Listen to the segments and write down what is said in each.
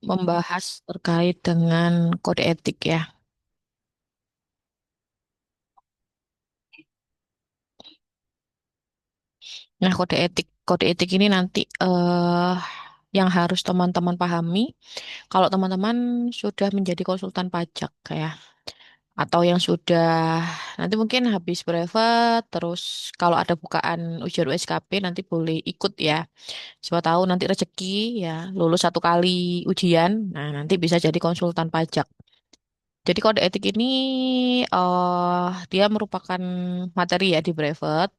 membahas terkait dengan kode etik ya. Nah, kode etik ini nanti yang harus teman-teman pahami kalau teman-teman sudah menjadi konsultan pajak ya, atau yang sudah nanti mungkin habis brevet, terus kalau ada bukaan ujian USKP nanti boleh ikut ya. Siapa tahu nanti rezeki ya, lulus satu kali ujian, nah nanti bisa jadi konsultan pajak. Jadi kode etik ini dia merupakan materi ya di brevet,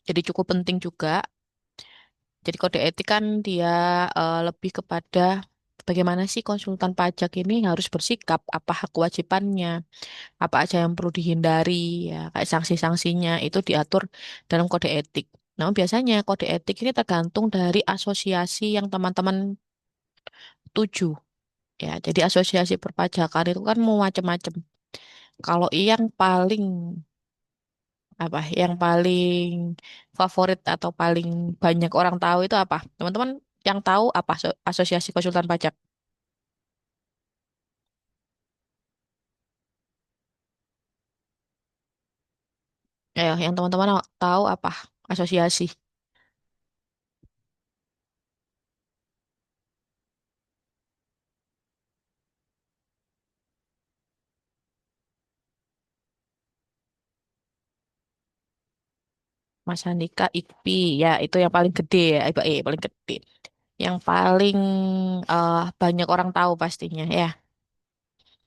jadi cukup penting juga. Jadi kode etik kan dia lebih kepada bagaimana sih konsultan pajak ini harus bersikap, apa hak kewajibannya, apa aja yang perlu dihindari, ya kayak sanksi-sanksinya itu diatur dalam kode etik. Namun biasanya kode etik ini tergantung dari asosiasi yang teman-teman tuju. Ya, jadi asosiasi perpajakan itu kan mau macam-macam. Kalau yang paling yang paling favorit atau paling banyak orang tahu itu apa? Teman-teman yang tahu apa asosiasi konsultan pajak? Ayo, yang teman-teman tahu apa asosiasi? Mas Andika, IKPI, ya itu yang paling gede ya, paling gede. Yang paling banyak orang tahu pastinya ya.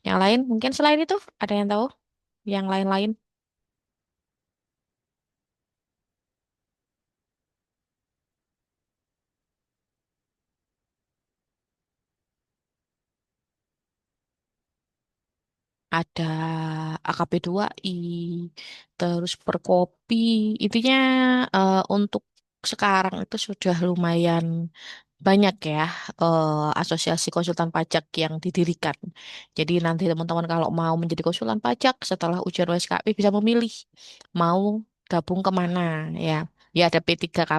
Yang lain mungkin selain itu ada yang tahu? Yang lain-lain ada AKP 2I, terus Perkopi. Intinya untuk sekarang itu sudah lumayan banyak ya asosiasi konsultan pajak yang didirikan. Jadi nanti teman-teman kalau mau menjadi konsultan pajak setelah ujian USKP bisa memilih mau gabung kemana ya. Ya ada P3K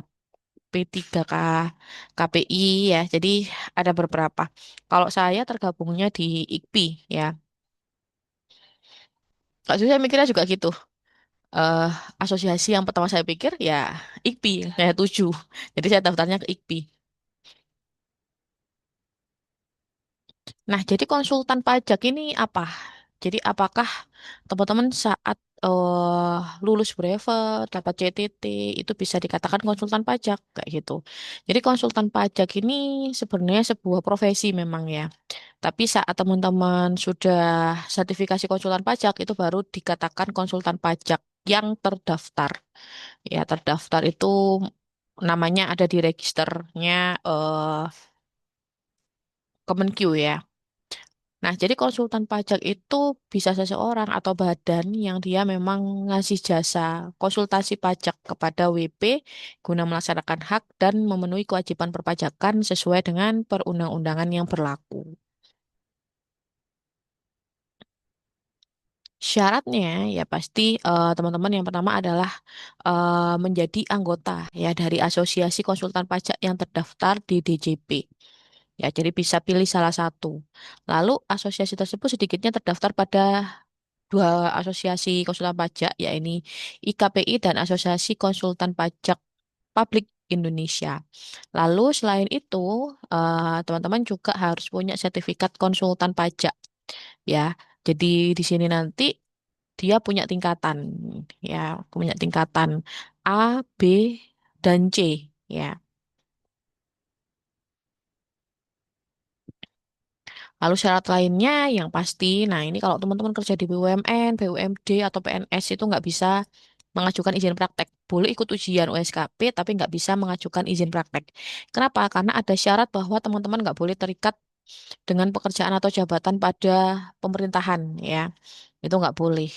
KPI ya. Jadi ada beberapa. Kalau saya tergabungnya di IKPI ya. Kalau saya mikirnya juga gitu. eh Asosiasi yang pertama saya pikir ya IKPI, saya tuju. Jadi saya daftarnya ke IKPI. Nah, jadi konsultan pajak ini apa? Jadi apakah teman-teman saat lulus brevet, dapat CTT, itu bisa dikatakan konsultan pajak kayak gitu. Jadi konsultan pajak ini sebenarnya sebuah profesi memang ya. Tapi saat teman-teman sudah sertifikasi konsultan pajak itu baru dikatakan konsultan pajak yang terdaftar. Ya, terdaftar itu namanya ada di registernya Kemenq ya. Nah, jadi konsultan pajak itu bisa seseorang atau badan yang dia memang ngasih jasa konsultasi pajak kepada WP guna melaksanakan hak dan memenuhi kewajiban perpajakan sesuai dengan perundang-undangan yang berlaku. Syaratnya ya pasti teman-teman yang pertama adalah menjadi anggota ya dari Asosiasi Konsultan Pajak yang terdaftar di DJP. Ya, jadi bisa pilih salah satu. Lalu asosiasi tersebut sedikitnya terdaftar pada dua asosiasi konsultan pajak, yaitu IKPI dan Asosiasi Konsultan Pajak Publik Indonesia. Lalu selain itu, teman-teman juga harus punya sertifikat konsultan pajak, ya. Jadi di sini nanti dia punya tingkatan, ya, punya tingkatan A, B, dan C, ya. Lalu syarat lainnya yang pasti, nah ini kalau teman-teman kerja di BUMN, BUMD, atau PNS itu nggak bisa mengajukan izin praktek. Boleh ikut ujian USKP, tapi nggak bisa mengajukan izin praktek. Kenapa? Karena ada syarat bahwa teman-teman nggak boleh terikat dengan pekerjaan atau jabatan pada pemerintahan, ya. Itu nggak boleh.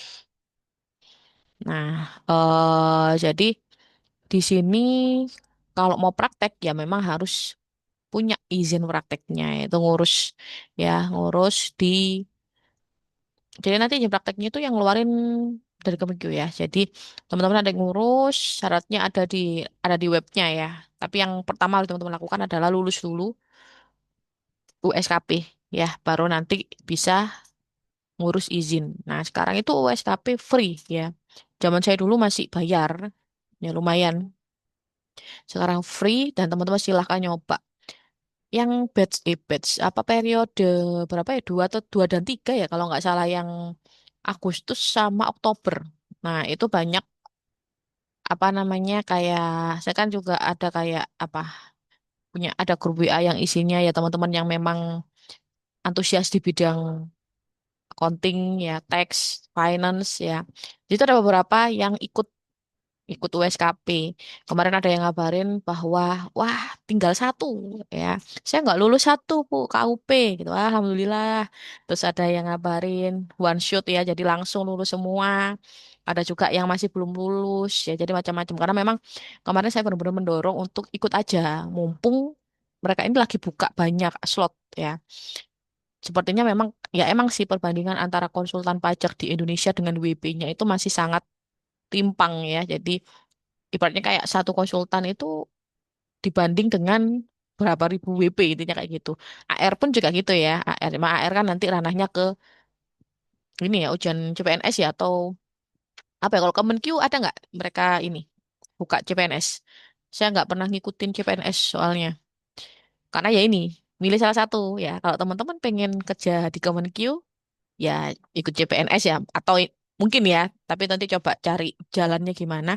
Nah, jadi di sini kalau mau praktek ya memang harus punya izin prakteknya, itu ngurus ya, ngurus di. Jadi nanti izin prakteknya itu yang ngeluarin dari Kemenq ya. Jadi teman-teman ada yang ngurus, syaratnya ada di webnya ya. Tapi yang pertama yang teman-teman lakukan adalah lulus dulu USKP ya, baru nanti bisa ngurus izin. Nah, sekarang itu USKP free ya. Zaman saya dulu masih bayar, ya lumayan. Sekarang free dan teman-teman silahkan nyoba. Yang batch, apa periode berapa ya? Dua dan tiga ya kalau nggak salah yang Agustus sama Oktober. Nah, itu banyak apa namanya kayak saya kan juga ada kayak apa punya ada grup WA yang isinya ya teman-teman yang memang antusias di bidang accounting ya, tax, finance ya. Jadi itu ada beberapa yang ikut USKP. Kemarin ada yang ngabarin bahwa wah tinggal satu ya. Saya nggak lulus satu Bu KUP gitu. Alhamdulillah. Terus ada yang ngabarin one shot ya, jadi langsung lulus semua. Ada juga yang masih belum lulus ya, jadi macam-macam. Karena memang kemarin saya benar-benar mendorong untuk ikut aja, mumpung mereka ini lagi buka banyak slot ya. Sepertinya memang ya emang sih perbandingan antara konsultan pajak di Indonesia dengan WP-nya itu masih sangat timpang ya. Jadi ibaratnya kayak satu konsultan itu dibanding dengan berapa ribu WP intinya kayak gitu. AR pun juga gitu ya. AR, cuma AR kan nanti ranahnya ke ini ya ujian CPNS ya atau apa ya kalau Kemenq ada nggak mereka ini buka CPNS? Saya nggak pernah ngikutin CPNS soalnya. Karena ya ini milih salah satu ya. Kalau teman-teman pengen kerja di Kemenq ya ikut CPNS ya atau mungkin ya tapi nanti coba cari jalannya gimana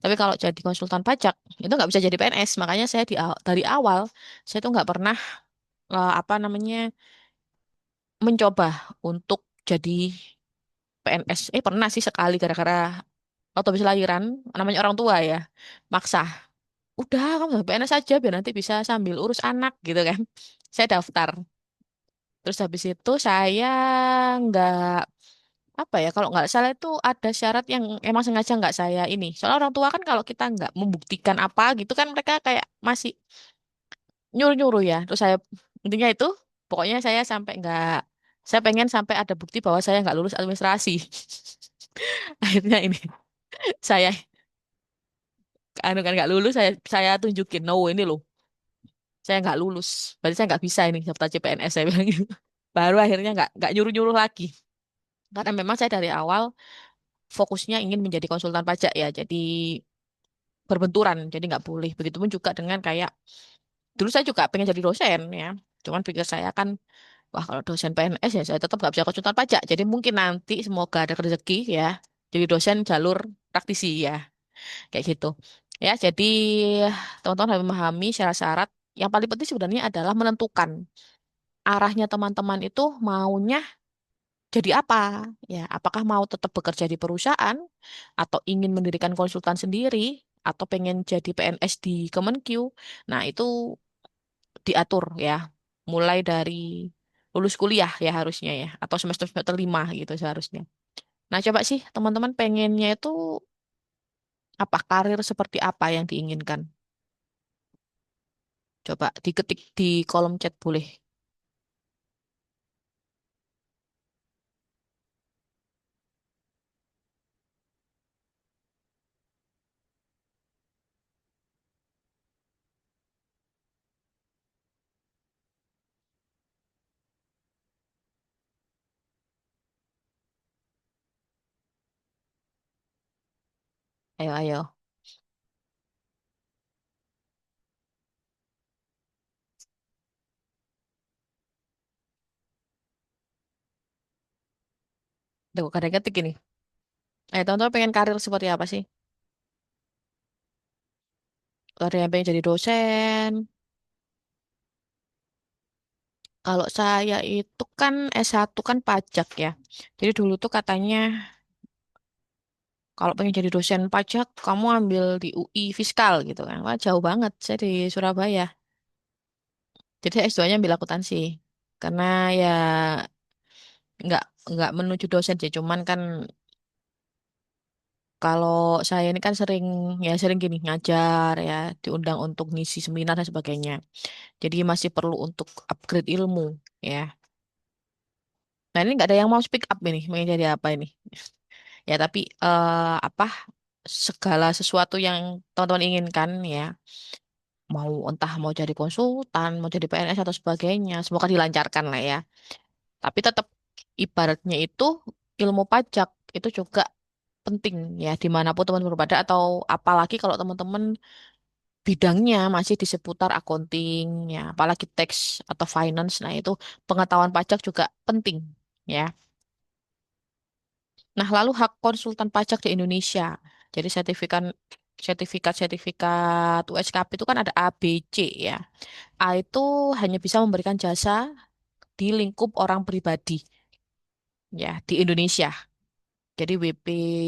tapi kalau jadi konsultan pajak itu nggak bisa jadi PNS makanya saya dari awal saya tuh nggak pernah apa namanya mencoba untuk jadi PNS pernah sih sekali gara-gara waktu habis lahiran namanya orang tua ya maksa udah kamu jadi PNS aja biar nanti bisa sambil urus anak gitu kan saya daftar terus habis itu saya nggak apa ya kalau nggak salah itu ada syarat yang emang sengaja nggak saya ini soalnya orang tua kan kalau kita nggak membuktikan apa gitu kan mereka kayak masih nyuruh-nyuruh ya terus saya intinya itu pokoknya saya sampai nggak saya pengen sampai ada bukti bahwa saya nggak lulus administrasi akhirnya ini saya anu kan nggak lulus saya tunjukin no ini loh saya nggak lulus berarti saya nggak bisa ini daftar CPNS saya bilang gitu baru akhirnya nggak nyuruh-nyuruh lagi karena memang saya dari awal fokusnya ingin menjadi konsultan pajak ya jadi berbenturan jadi nggak boleh begitupun juga dengan kayak dulu saya juga pengen jadi dosen ya cuman pikir saya kan wah kalau dosen PNS ya saya tetap nggak bisa konsultan pajak jadi mungkin nanti semoga ada rezeki ya jadi dosen jalur praktisi ya kayak gitu ya jadi teman-teman harus memahami syarat-syarat yang paling penting sebenarnya adalah menentukan arahnya teman-teman itu maunya jadi apa ya apakah mau tetap bekerja di perusahaan atau ingin mendirikan konsultan sendiri atau pengen jadi PNS di Kemenq nah itu diatur ya mulai dari lulus kuliah ya harusnya ya atau semester 5 gitu seharusnya nah coba sih teman-teman pengennya itu apa karir seperti apa yang diinginkan coba diketik di kolom chat boleh ayo ayo Duh, kadang ketik ini teman-teman pengen karir seperti apa sih ada yang pengen jadi dosen. Kalau saya itu kan S1 kan pajak ya. Jadi dulu tuh katanya kalau pengen jadi dosen pajak, kamu ambil di UI Fiskal gitu kan. Wah, jauh banget. Saya di Surabaya. Jadi saya S2-nya ambil akuntansi. Karena ya nggak nggak menuju dosen sih. Cuman kan kalau saya ini kan sering gini ngajar ya, diundang untuk ngisi seminar dan sebagainya. Jadi masih perlu untuk upgrade ilmu ya. Nah ini nggak ada yang mau speak up ini, mau jadi apa ini? Ya, tapi apa segala sesuatu yang teman-teman inginkan ya, mau entah mau jadi konsultan, mau jadi PNS atau sebagainya, semoga dilancarkan lah ya. Tapi tetap ibaratnya itu ilmu pajak itu juga penting ya dimanapun teman-teman berada atau apalagi kalau teman-teman bidangnya masih di seputar accounting ya, apalagi tax atau finance. Nah, itu pengetahuan pajak juga penting ya. Nah, lalu hak konsultan pajak di Indonesia. Jadi sertifikat USKP itu kan ada A, B, C ya. A itu hanya bisa memberikan jasa di lingkup orang pribadi ya di Indonesia. Jadi WP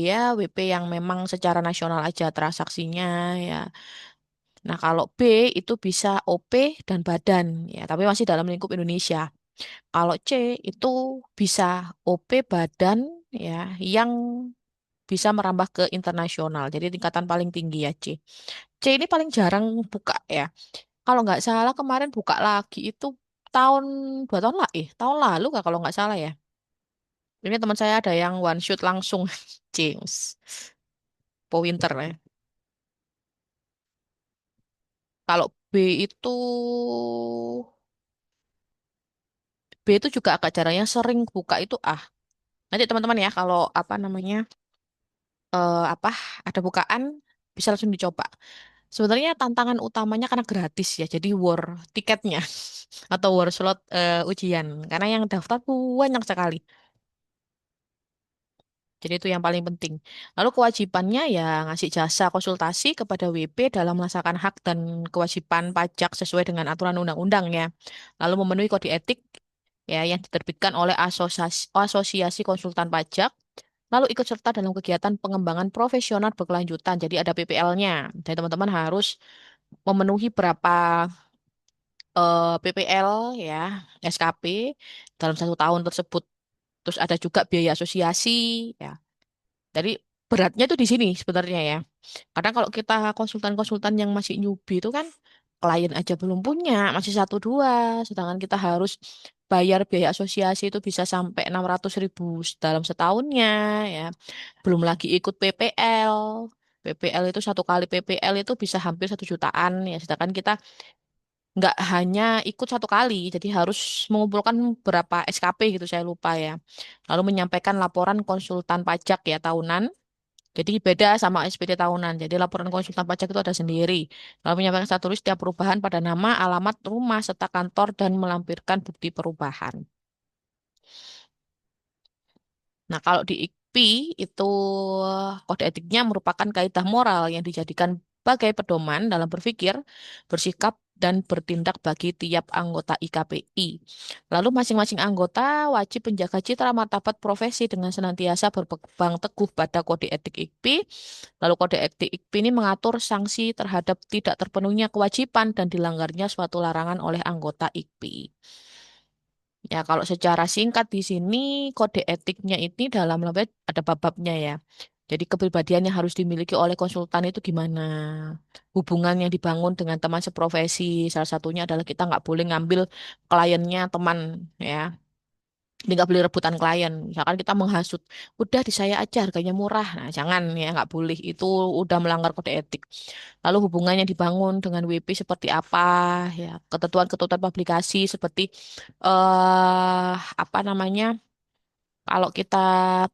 ya WP yang memang secara nasional aja transaksinya ya. Nah, kalau B itu bisa OP dan badan ya, tapi masih dalam lingkup Indonesia. Kalau C itu bisa OP badan ya yang bisa merambah ke internasional. Jadi tingkatan paling tinggi ya C. C ini paling jarang buka ya. Kalau nggak salah kemarin buka lagi itu tahun 2 tahun lah, tahun lalu kak kalau nggak salah ya. Ini teman saya ada yang one shoot langsung James Po Winter ya. Kalau itu B itu juga agak jarang yang sering buka itu A. Nanti teman-teman ya kalau apa namanya apa ada bukaan bisa langsung dicoba. Sebenarnya tantangan utamanya karena gratis ya, jadi war tiketnya atau war slot ujian karena yang daftar banyak sekali. Jadi itu yang paling penting. Lalu kewajibannya ya ngasih jasa konsultasi kepada WP dalam melaksanakan hak dan kewajiban pajak sesuai dengan aturan undang-undang ya. Lalu memenuhi kode etik ya yang diterbitkan oleh asosiasi konsultan pajak. Lalu ikut serta dalam kegiatan pengembangan profesional berkelanjutan. Jadi ada PPL-nya. Jadi teman-teman harus memenuhi berapa PPL ya, SKP dalam 1 tahun tersebut. Terus ada juga biaya asosiasi ya. Jadi beratnya tuh di sini sebenarnya ya. Kadang kalau kita konsultan-konsultan yang masih newbie itu kan klien aja belum punya, masih satu dua, sedangkan kita harus bayar biaya asosiasi itu bisa sampai 600.000 dalam setahunnya ya. Belum lagi ikut PPL. PPL itu satu kali PPL itu bisa hampir 1 jutaan ya. Sedangkan kita nggak hanya ikut satu kali, jadi harus mengumpulkan berapa SKP gitu saya lupa ya. Lalu menyampaikan laporan konsultan pajak ya tahunan. Jadi beda sama SPT tahunan. Jadi laporan konsultan pajak itu ada sendiri. Lalu menyampaikan status setiap perubahan pada nama, alamat, rumah, serta kantor dan melampirkan bukti perubahan. Nah, kalau di IKPI itu kode etiknya merupakan kaidah moral yang dijadikan sebagai pedoman dalam berpikir, bersikap, dan bertindak bagi tiap anggota IKPI. Lalu masing-masing anggota wajib menjaga citra martabat profesi dengan senantiasa berpegang teguh pada kode etik IKPI. Lalu kode etik IKPI ini mengatur sanksi terhadap tidak terpenuhnya kewajiban dan dilanggarnya suatu larangan oleh anggota IKPI. Ya, kalau secara singkat di sini kode etiknya ini dalam lembet ada bab-babnya ya. Jadi kepribadian yang harus dimiliki oleh konsultan itu gimana? Hubungan yang dibangun dengan teman seprofesi. Salah satunya adalah kita nggak boleh ngambil kliennya teman ya. Jadi nggak boleh rebutan klien. Misalkan kita menghasut, udah di saya aja harganya murah. Nah, jangan ya, nggak boleh. Itu udah melanggar kode etik. Lalu hubungannya dibangun dengan WP seperti apa? Ya, ketentuan-ketentuan publikasi seperti apa namanya? Kalau kita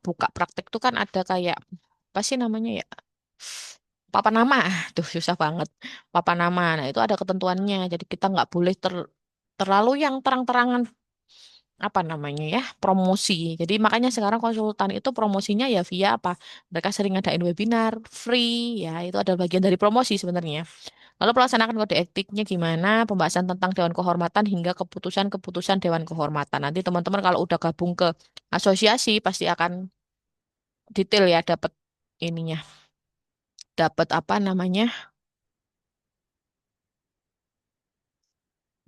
buka praktek tuh kan ada kayak apa sih namanya ya? Papan nama, tuh susah banget. Papan nama, nah itu ada ketentuannya. Jadi kita nggak boleh terlalu yang terang-terangan apa namanya ya promosi. Jadi makanya sekarang konsultan itu promosinya ya via apa? Mereka sering ngadain webinar free ya itu adalah bagian dari promosi sebenarnya. Lalu pelaksanaan kode etiknya gimana? Pembahasan tentang Dewan Kehormatan hingga keputusan-keputusan Dewan Kehormatan. Nanti teman-teman kalau udah gabung ke asosiasi pasti akan detail ya dapat ininya. Dapat apa namanya?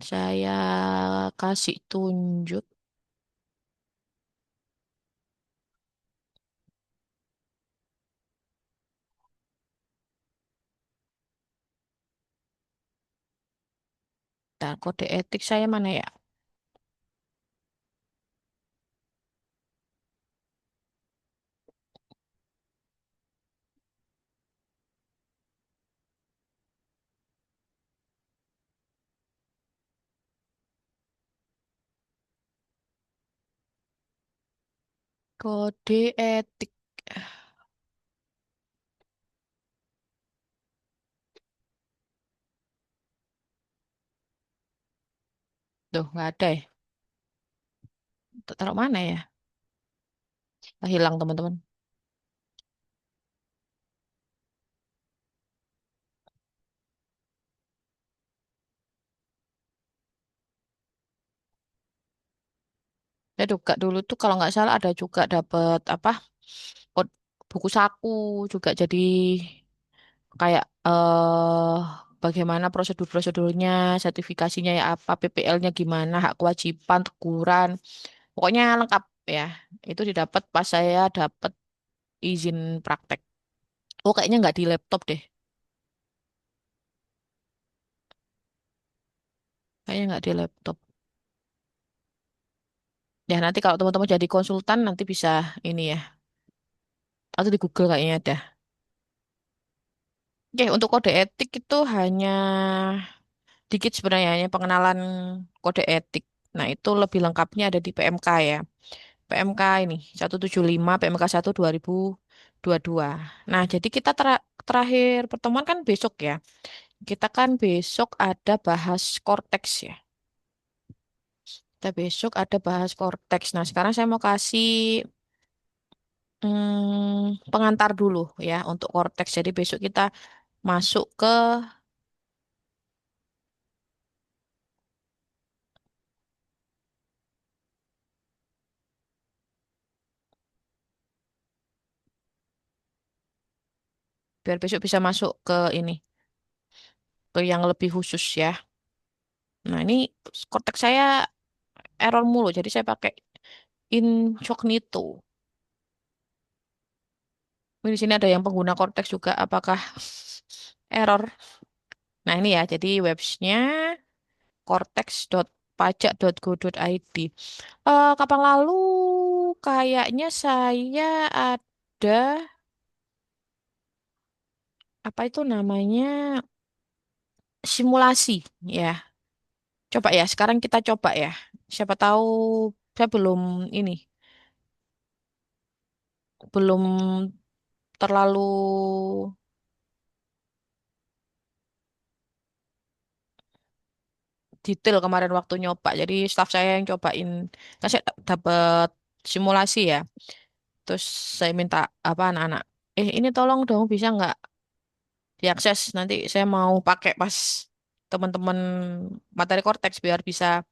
Saya kasih tunjuk dan kode etik saya mana ya? Kode etik. Tuh, nggak ada ya. Taruh mana ya? Ah, hilang teman-teman. Saya juga dulu tuh kalau nggak salah ada juga dapat apa? Buku saku juga jadi kayak bagaimana prosedur-prosedurnya, sertifikasinya ya apa, PPL-nya gimana, hak kewajiban, teguran, pokoknya lengkap ya. Itu didapat pas saya dapat izin praktek. Oh, kayaknya nggak di laptop deh. Kayaknya nggak di laptop. Ya nanti kalau teman-teman jadi konsultan nanti bisa ini ya. Atau di Google kayaknya ada. Oke, untuk kode etik itu hanya dikit sebenarnya, hanya pengenalan kode etik. Nah, itu lebih lengkapnya ada di PMK ya. PMK ini 175 PMK 1 2022. Nah, jadi kita terakhir pertemuan kan besok ya. Kita kan besok ada bahas Cortex ya. Kita besok ada bahas Cortex. Nah, sekarang saya mau kasih pengantar dulu ya untuk Cortex. Jadi besok kita masuk ke biar besok bisa masuk ke ini, ke yang lebih khusus ya. Nah, ini Cortex saya error mulu, jadi saya pakai incognito. Ini di sini ada yang pengguna Cortex juga, apakah error? Nah, ini ya, jadi websnya cortex.pajak.go.id. Kapan lalu kayaknya saya ada apa itu namanya simulasi ya. Coba ya, sekarang kita coba ya. Siapa tahu saya ini belum terlalu detail kemarin waktu nyoba. Jadi staff saya yang cobain. Kan saya dapat simulasi ya. Terus saya minta apa anak-anak, ini tolong dong bisa nggak diakses nanti saya mau pakai pas teman-teman materi Cortex biar bisa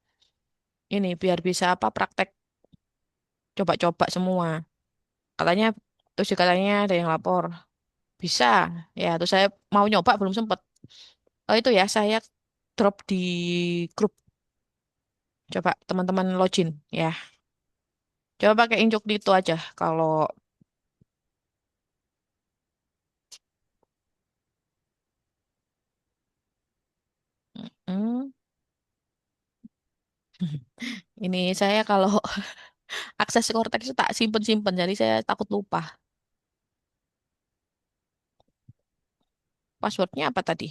apa praktek coba-coba semua. Katanya terus katanya ada yang lapor bisa ya. Terus saya mau nyoba belum sempet. Oh itu ya saya drop di grup. Coba teman-teman login ya. Coba pakai Incognito aja kalau hmm, ini saya kalau akses Cortex itu tak simpen-simpen jadi saya takut lupa. Passwordnya apa tadi?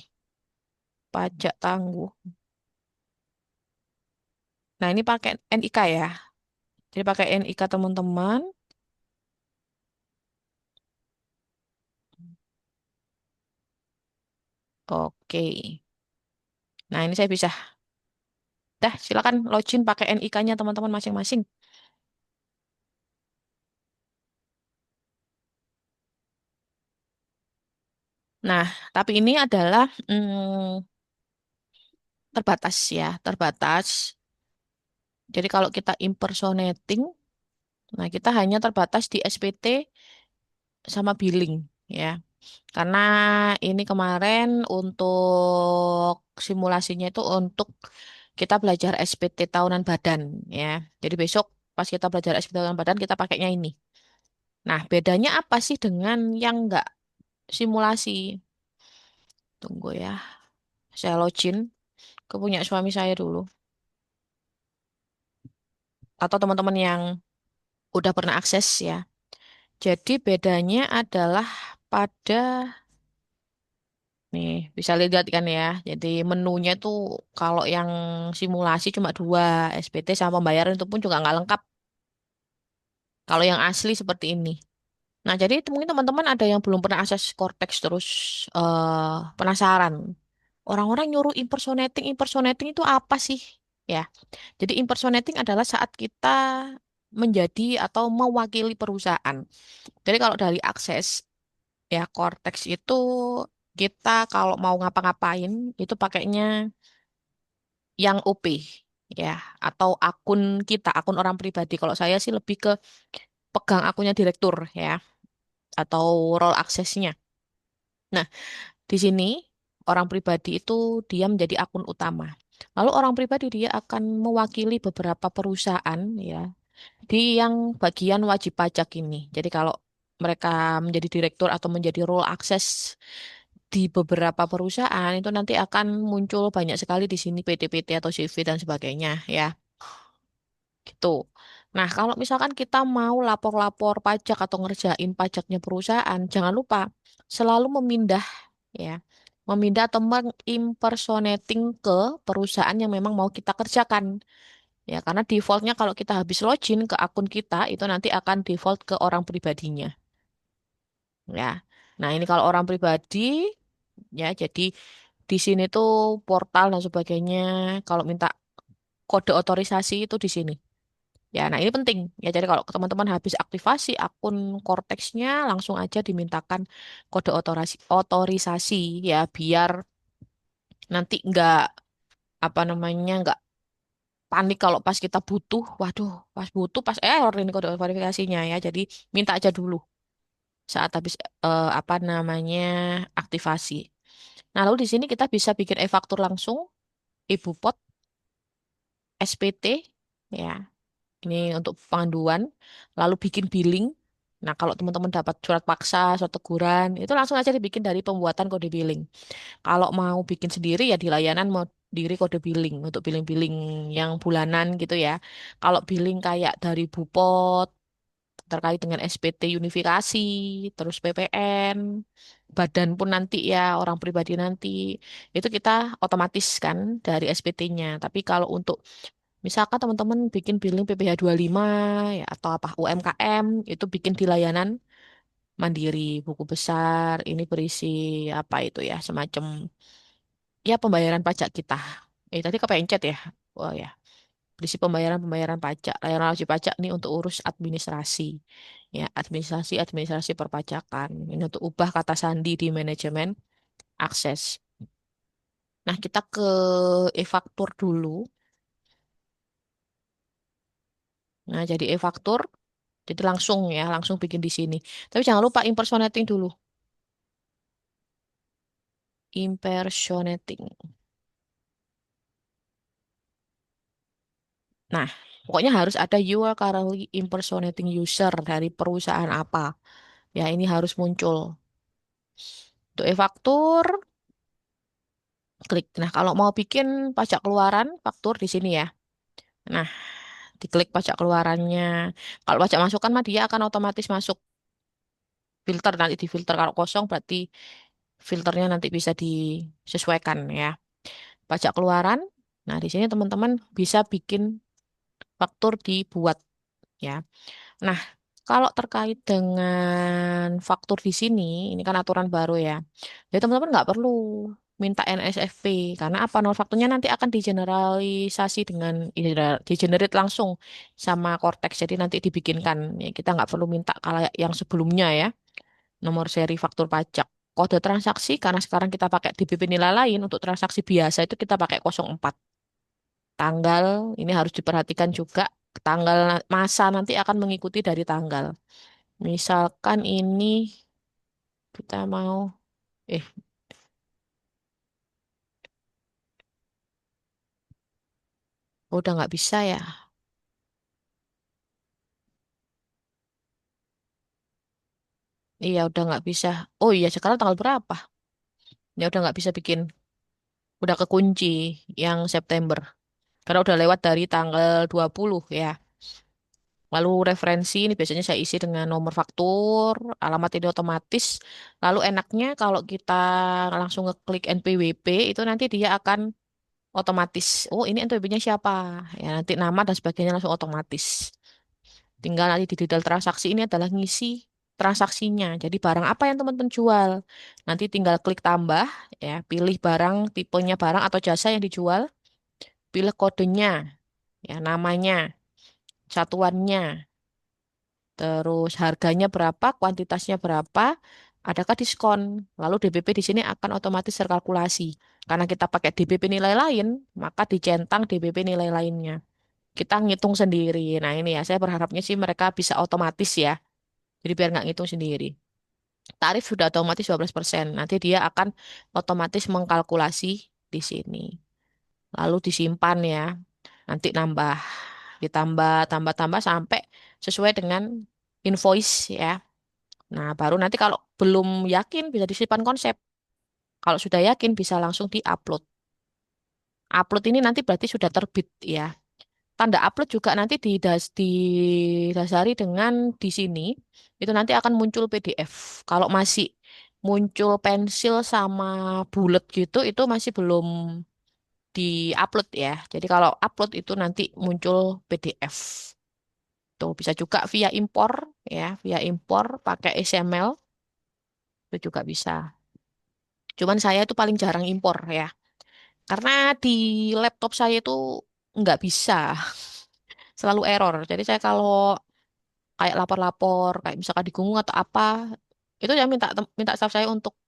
Pajak tangguh. Nah, ini pakai NIK ya. Jadi pakai NIK teman-teman. Oke. Nah, ini saya bisa. Dah, silakan login pakai NIK-nya teman-teman masing-masing. Nah, tapi ini adalah terbatas ya, terbatas. Jadi kalau kita impersonating, nah kita hanya terbatas di SPT sama billing ya. Karena ini kemarin untuk simulasinya itu untuk kita belajar SPT tahunan badan ya. Jadi besok pas kita belajar SPT tahunan badan kita pakainya ini. Nah, bedanya apa sih dengan yang enggak simulasi? Tunggu ya. Saya login ke punya suami saya dulu. Atau teman-teman yang udah pernah akses ya. Jadi bedanya adalah pada nih, bisa lihat kan ya. Jadi menunya tuh kalau yang simulasi cuma dua, SPT sama pembayaran itu pun juga nggak lengkap. Kalau yang asli seperti ini. Nah, jadi mungkin teman-teman ada yang belum pernah akses Cortex terus penasaran. Orang-orang nyuruh impersonating, impersonating itu apa sih? Ya, jadi impersonating adalah saat kita menjadi atau mewakili perusahaan. Jadi kalau dari akses ya Cortex itu kita kalau mau ngapa-ngapain itu pakainya yang OP ya atau akun kita, akun orang pribadi. Kalau saya sih lebih ke pegang akunnya direktur ya atau role aksesnya. Nah, di sini orang pribadi itu dia menjadi akun utama. Lalu orang pribadi dia akan mewakili beberapa perusahaan ya di yang bagian wajib pajak ini. Jadi kalau mereka menjadi direktur atau menjadi role access di beberapa perusahaan itu nanti akan muncul banyak sekali di sini PT-PT atau CV dan sebagainya ya. Gitu. Nah, kalau misalkan kita mau lapor-lapor pajak atau ngerjain pajaknya perusahaan, jangan lupa selalu memindah ya. Memindah atau mengimpersonating ke perusahaan yang memang mau kita kerjakan. Ya, karena defaultnya kalau kita habis login ke akun kita, itu nanti akan default ke orang pribadinya. Ya. Nah, ini kalau orang pribadi, ya jadi di sini tuh portal dan sebagainya, kalau minta kode otorisasi itu di sini. Ya, nah ini penting. Ya, jadi kalau teman-teman habis aktivasi akun Cortex-nya, langsung aja dimintakan kode otorisasi ya, biar nanti nggak apa namanya nggak panik kalau pas kita butuh. Waduh, pas butuh pas error ini kode verifikasinya ya. Jadi minta aja dulu saat habis apa namanya aktivasi. Nah, lalu di sini kita bisa bikin e-faktur langsung, ibu pot, SPT, ya. Ini untuk panduan, lalu bikin billing. Nah, kalau teman-teman dapat surat paksa, surat teguran, itu langsung aja dibikin dari pembuatan kode billing. Kalau mau bikin sendiri ya di layanan mau diri kode billing untuk billing-billing yang bulanan gitu ya. Kalau billing kayak dari Bupot terkait dengan SPT unifikasi, terus PPN, badan pun nanti ya orang pribadi nanti itu kita otomatis kan dari SPT-nya. Tapi kalau untuk misalkan teman-teman bikin billing PPh 25 ya atau apa UMKM itu bikin di layanan mandiri, buku besar, ini berisi apa itu ya, semacam ya pembayaran pajak kita. Tadi kepencet ya. Oh ya, berisi pembayaran-pembayaran pajak. Layanan wajib pajak nih untuk urus administrasi. Ya, administrasi perpajakan. Ini untuk ubah kata sandi di manajemen akses. Nah, kita ke e-faktur dulu. Nah, jadi e-faktur jadi langsung ya, langsung bikin di sini. Tapi jangan lupa impersonating dulu. Impersonating. Nah, pokoknya harus ada you are currently impersonating user dari perusahaan apa. Ya, ini harus muncul. Untuk e-faktur, klik. Nah, kalau mau bikin pajak keluaran, faktur di sini ya. Nah, diklik pajak keluarannya. Kalau pajak masukan mah dia akan otomatis masuk filter. Nanti di filter kalau kosong berarti filternya nanti bisa disesuaikan ya. Pajak keluaran. Nah, di sini teman-teman bisa bikin faktur dibuat ya. Nah, kalau terkait dengan faktur di sini, ini kan aturan baru ya. Jadi teman-teman nggak perlu minta NSFP karena apa? Nomor fakturnya nanti akan digeneralisasi dengan digenerate langsung sama Cortex. Jadi nanti dibikinkan. Ya, kita nggak perlu minta kayak yang sebelumnya ya. Nomor seri faktur pajak. Kode transaksi karena sekarang kita pakai di BP nilai lain untuk transaksi biasa itu kita pakai 04. Tanggal ini harus diperhatikan juga. Tanggal masa nanti akan mengikuti dari tanggal. Misalkan ini kita mau, eh, udah nggak bisa ya? Iya, udah nggak bisa. Oh iya, sekarang tanggal berapa? Ya udah nggak bisa bikin. Udah kekunci yang September. Karena udah lewat dari tanggal 20 ya. Lalu referensi ini biasanya saya isi dengan nomor faktur, alamat ini otomatis. Lalu enaknya kalau kita langsung ngeklik NPWP itu nanti dia akan otomatis. Oh, ini NPWP-nya siapa? Ya, nanti nama dan sebagainya langsung otomatis. Tinggal nanti di detail transaksi ini adalah ngisi transaksinya. Jadi barang apa yang teman-teman jual. Nanti tinggal klik tambah, ya, pilih barang, tipenya barang atau jasa yang dijual, pilih kodenya, ya, namanya, satuannya, terus harganya berapa, kuantitasnya berapa, adakah diskon. Lalu DBP di sini akan otomatis terkalkulasi. Karena kita pakai DBP nilai lain, maka dicentang DBP nilai lainnya. Kita ngitung sendiri. Nah ini ya, saya berharapnya sih mereka bisa otomatis ya. Jadi biar nggak ngitung sendiri. Tarif sudah otomatis 12%. Nanti dia akan otomatis mengkalkulasi di sini. Lalu disimpan ya. Nanti nambah, ditambah, tambah sampai sesuai dengan invoice ya. Nah, baru nanti kalau belum yakin bisa disimpan konsep. Kalau sudah yakin bisa langsung di-upload. Upload ini nanti berarti sudah terbit ya. Tanda upload juga nanti didasari dengan di sini itu nanti akan muncul PDF. Kalau masih muncul pensil sama bulat gitu itu masih belum di-upload ya. Jadi kalau upload itu nanti muncul PDF. Tuh bisa juga via impor ya, via impor pakai XML itu juga bisa. Cuman saya itu paling jarang impor ya. Karena di laptop saya itu nggak bisa, selalu error. Jadi saya kalau kayak lapor-lapor, kayak misalkan digunggung atau apa, itu saya minta staff saya untuk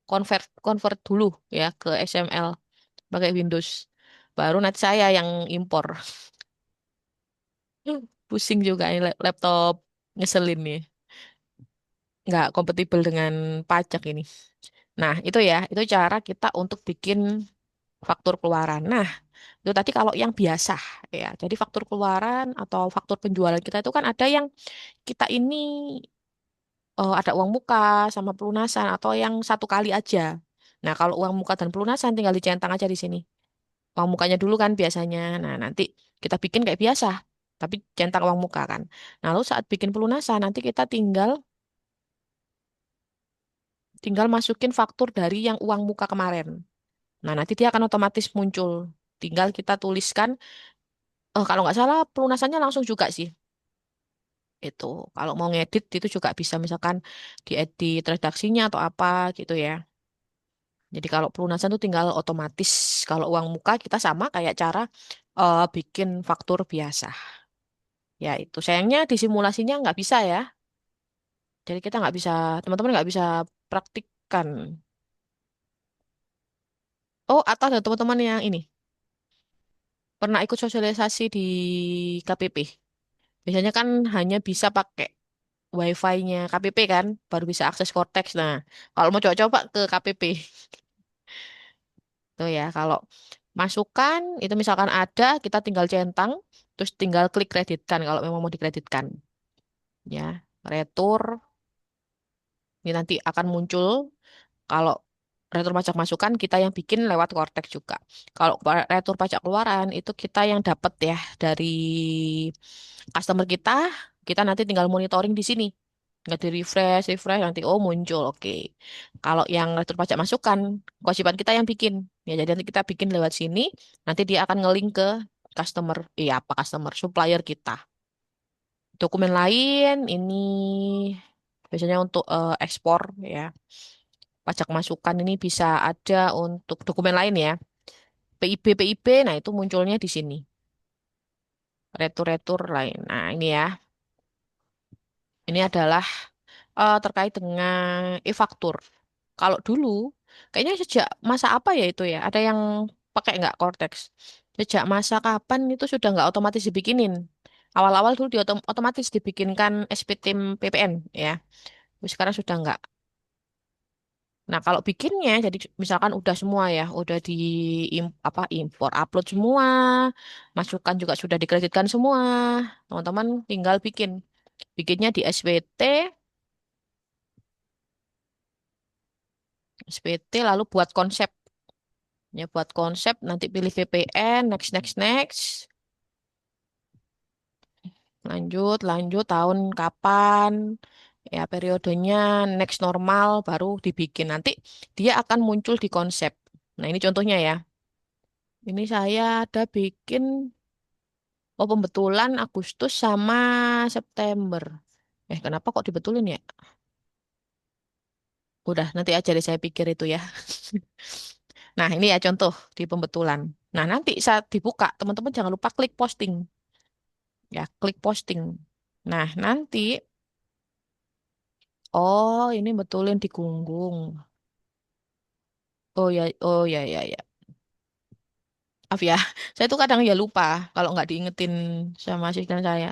convert convert dulu ya ke XML pakai Windows. Baru nanti saya yang impor. Pusing juga ini laptop ngeselin nih. Nggak kompatibel dengan pajak ini. Nah, itu ya, itu cara kita untuk bikin faktur keluaran. Nah, itu tadi kalau yang biasa ya. Jadi faktur keluaran atau faktur penjualan kita itu kan ada yang kita ini ada uang muka sama pelunasan atau yang satu kali aja. Nah, kalau uang muka dan pelunasan tinggal dicentang aja di sini. Uang mukanya dulu kan biasanya. Nah, nanti kita bikin kayak biasa, tapi centang uang muka kan. Nah, lalu saat bikin pelunasan nanti kita tinggal tinggal masukin faktur dari yang uang muka kemarin. Nah, nanti dia akan otomatis muncul. Tinggal kita tuliskan, kalau nggak salah pelunasannya langsung juga sih. Itu kalau mau ngedit itu juga bisa misalkan diedit redaksinya atau apa gitu ya. Jadi kalau pelunasan itu tinggal otomatis. Kalau uang muka kita sama kayak cara bikin faktur biasa. Ya itu sayangnya di simulasinya nggak bisa ya. Jadi kita nggak bisa, teman-teman nggak bisa praktikkan. Oh, atau ada teman-teman yang ini pernah ikut sosialisasi di KPP. Biasanya kan hanya bisa pakai wifi-nya KPP kan, baru bisa akses Cortex. Nah, kalau mau coba-coba ke KPP. Tuh ya, kalau masukan itu misalkan ada, kita tinggal centang, terus tinggal klik kreditkan kalau memang mau dikreditkan. Ya, retur, ini nanti akan muncul kalau retur pajak masukan kita yang bikin lewat Cortex juga. Kalau retur pajak keluaran itu kita yang dapat ya dari customer kita, kita nanti tinggal monitoring di sini. Nggak di refresh, refresh nanti oh muncul. Oke. Kalau yang retur pajak masukan, kewajiban kita yang bikin. Ya, jadi nanti kita bikin lewat sini, nanti dia akan ngelink ke customer, iya apa customer, supplier kita. Dokumen lain ini biasanya untuk ekspor ya. Pajak masukan ini bisa ada untuk dokumen lain ya. PIB, nah itu munculnya di sini. Retur-retur lain. Nah, ini ya. Ini adalah terkait dengan e-faktur. Kalau dulu, kayaknya sejak masa apa ya itu ya? Ada yang pakai nggak Cortex? Sejak masa kapan itu sudah nggak otomatis dibikinin? Awal-awal dulu otomatis dibikinkan SPTIM PPN ya. Tapi sekarang sudah nggak. Nah, kalau bikinnya, jadi misalkan udah semua ya, udah di impor, upload semua, masukan juga sudah dikreditkan semua, teman-teman tinggal bikinnya di SPT lalu buat konsep, ya buat konsep, nanti pilih VPN, next, next, next, lanjut, lanjut, tahun kapan, ya periodenya, next normal, baru dibikin, nanti dia akan muncul di konsep. Nah, ini contohnya ya. Ini saya ada bikin. Oh, pembetulan Agustus sama September. Kenapa kok dibetulin ya? Udah, nanti aja deh saya pikir itu ya. Nah, ini ya contoh di pembetulan. Nah, nanti saat dibuka, teman-teman jangan lupa klik posting. Ya, klik posting. Nah, nanti, oh ini betulin di Gunggung. Oh ya, ya, ya. Maaf ya, saya tuh kadang ya lupa kalau nggak diingetin sama asisten saya.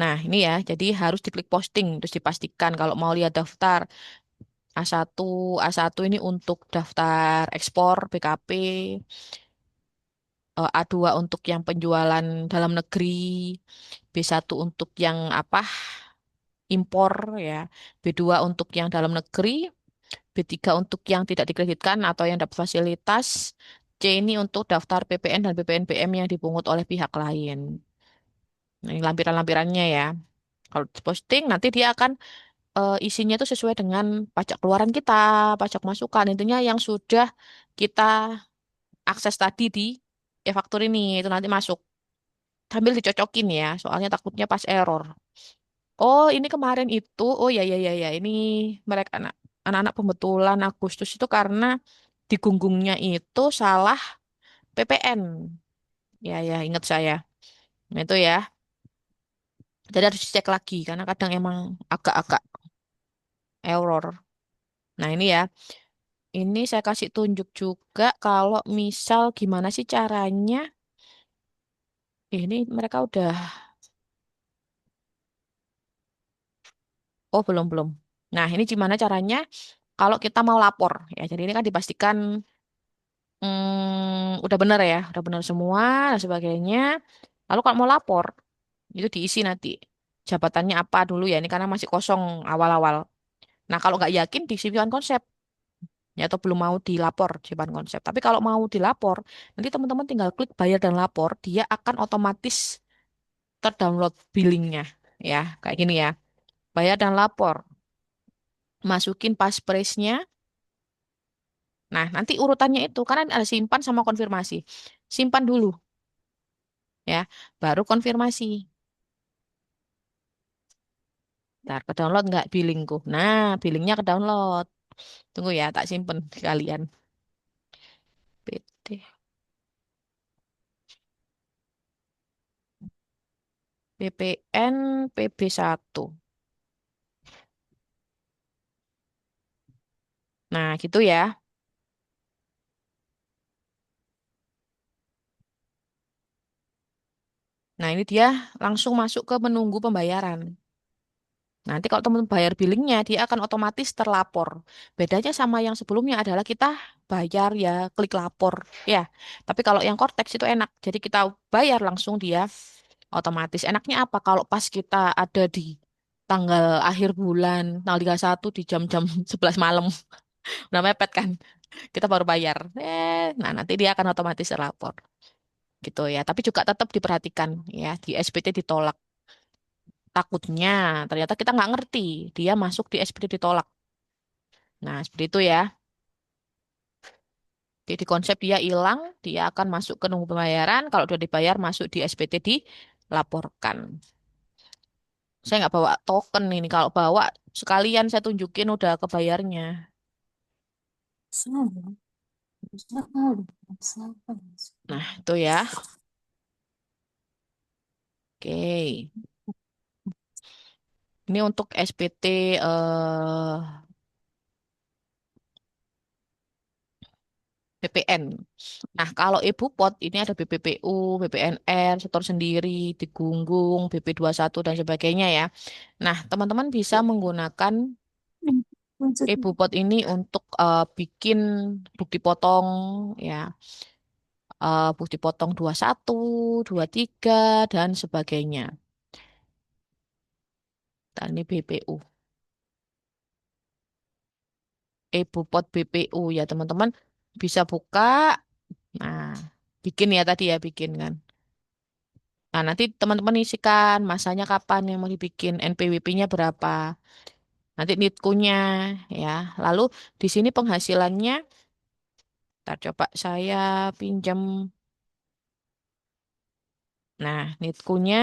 Nah, ini ya, jadi harus diklik posting, terus dipastikan kalau mau lihat daftar A1, A1 ini untuk daftar ekspor BKP, A2 untuk yang penjualan dalam negeri, B1 untuk yang apa, impor ya, B2 untuk yang dalam negeri, B3 untuk yang tidak dikreditkan atau yang dapat fasilitas, C ini untuk daftar PPN dan PPNBM yang dipungut oleh pihak lain. Nah, ini lampiran-lampirannya ya. Kalau posting nanti dia akan isinya itu sesuai dengan pajak keluaran kita, pajak masukan. Intinya yang sudah kita akses tadi di e-faktur ini itu nanti masuk. Sambil dicocokin ya, soalnya takutnya pas error. Oh, ini kemarin itu, oh ya ya ya ya, ini mereka anak-anak pembetulan Agustus itu karena di gunggungnya itu salah PPN. Ya ya, ingat saya. Nah, itu ya. Jadi harus dicek lagi karena kadang emang agak-agak error. Nah, ini ya. Ini saya kasih tunjuk juga kalau misal gimana sih caranya. Ini mereka udah, oh belum belum. Nah ini gimana caranya kalau kita mau lapor ya. Jadi ini kan dipastikan udah benar ya, udah benar semua dan sebagainya. Lalu kalau mau lapor itu diisi nanti jabatannya apa dulu ya. Ini karena masih kosong awal-awal. Nah kalau nggak yakin disimpan konsep ya atau belum mau dilapor simpan konsep. Tapi kalau mau dilapor nanti teman-teman tinggal klik bayar dan lapor, dia akan otomatis terdownload billingnya ya kayak gini ya, bayar dan lapor, masukin passphrase-nya. Nah nanti urutannya itu karena ada simpan sama konfirmasi, simpan dulu ya baru konfirmasi. Ntar ke download nggak billingku, nah billingnya ke download, tunggu ya tak simpen sekalian. PT PPN PB1. Nah gitu ya. Nah ini dia langsung masuk ke menunggu pembayaran. Nanti kalau teman bayar billingnya, dia akan otomatis terlapor. Bedanya sama yang sebelumnya adalah kita bayar ya klik lapor ya. Tapi kalau yang Cortex itu enak. Jadi kita bayar langsung dia otomatis. Enaknya apa? Kalau pas kita ada di tanggal akhir bulan, tanggal 31 di jam-jam 11 malam. Udah mepet kan? Kita baru bayar. Nah nanti dia akan otomatis terlapor. Gitu ya. Tapi juga tetap diperhatikan ya. Di SPT ditolak. Takutnya ternyata kita nggak ngerti dia masuk di SPD ditolak. Nah seperti itu ya. Jadi di konsep dia hilang, dia akan masuk ke nunggu pembayaran. Kalau udah dibayar masuk di SPT dilaporkan. Saya nggak bawa token ini. Kalau bawa sekalian saya tunjukin udah kebayarnya. Nah itu ya. Oke. Ini untuk SPT BPN. Nah, kalau Ibu Pot ini ada BPPU, BPNR, setor sendiri, digunggung, BP21 dan sebagainya ya. Nah, teman-teman bisa menggunakan Ibu Pot ini untuk bikin bukti potong ya, bukti potong 21, 23 dan sebagainya. Dan ini BPU. Ibu Pot BPU ya, teman-teman bisa buka. Nah, bikin ya tadi ya, bikin kan. Nah, nanti teman-teman isikan masanya kapan yang mau dibikin, NPWP-nya berapa, nanti NITKU-nya ya. Lalu di sini penghasilannya, ntar coba saya pinjam Nah, NITKU-nya,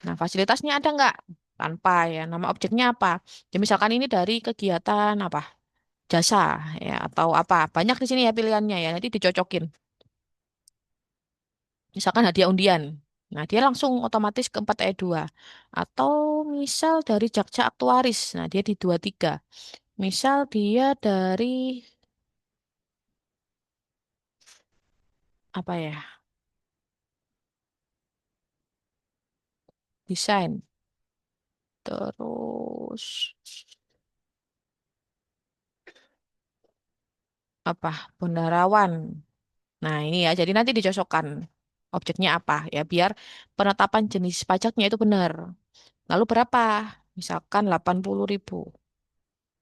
nah fasilitasnya ada nggak? Tanpa ya. Nama objeknya apa? Ya, misalkan ini dari kegiatan apa? Jasa ya atau apa? Banyak di sini ya pilihannya ya. Nanti dicocokin. Misalkan hadiah undian. Nah, dia langsung otomatis ke 4 e dua. Atau misal dari jaksa aktuaris. Nah, dia di 23. Misal dia dari apa ya? Desain. Terus apa? Bendarawan. Nah, ini ya. Jadi nanti dicocokkan objeknya apa ya biar penetapan jenis pajaknya itu benar. Lalu berapa? Misalkan 80.000.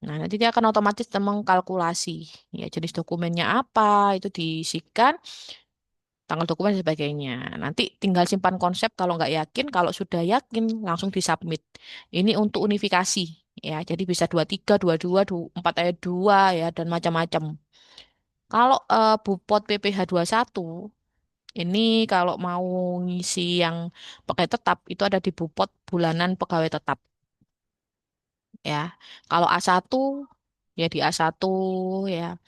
Nah, nanti dia akan otomatis mengkalkulasi ya jenis dokumennya apa itu diisikan, tanggal dokumen dan sebagainya. Nanti tinggal simpan konsep kalau nggak yakin, kalau sudah yakin langsung disubmit. Ini untuk unifikasi ya. Jadi bisa 23, 22, 4 ayat 2 ya dan macam-macam. Kalau Bupot PPh satu ini kalau mau ngisi yang pakai tetap itu ada di Bupot bulanan pegawai tetap ya. Kalau A1 ya di A1 ya.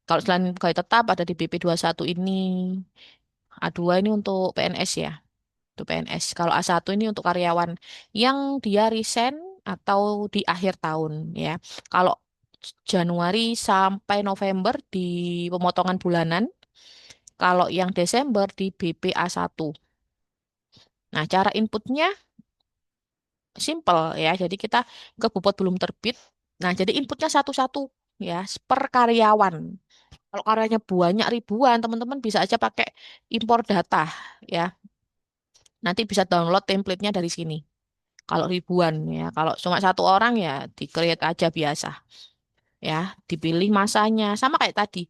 Kalau selain pegawai tetap ada di BP 21 ini. A2 ini untuk PNS ya. Untuk PNS. Kalau A1 ini untuk karyawan yang dia resign atau di akhir tahun ya. Kalau Januari sampai November di pemotongan bulanan, kalau yang Desember di BPA1. Nah, cara inputnya simple ya. Jadi kita ke Bupot belum terbit. Nah, jadi inputnya satu-satu ya, per karyawan. Kalau karyanya banyak ribuan, teman-teman bisa aja pakai impor data ya. Nanti bisa download template-nya dari sini. Kalau ribuan ya, kalau cuma satu orang ya di-create aja biasa ya. Dipilih masanya sama kayak tadi.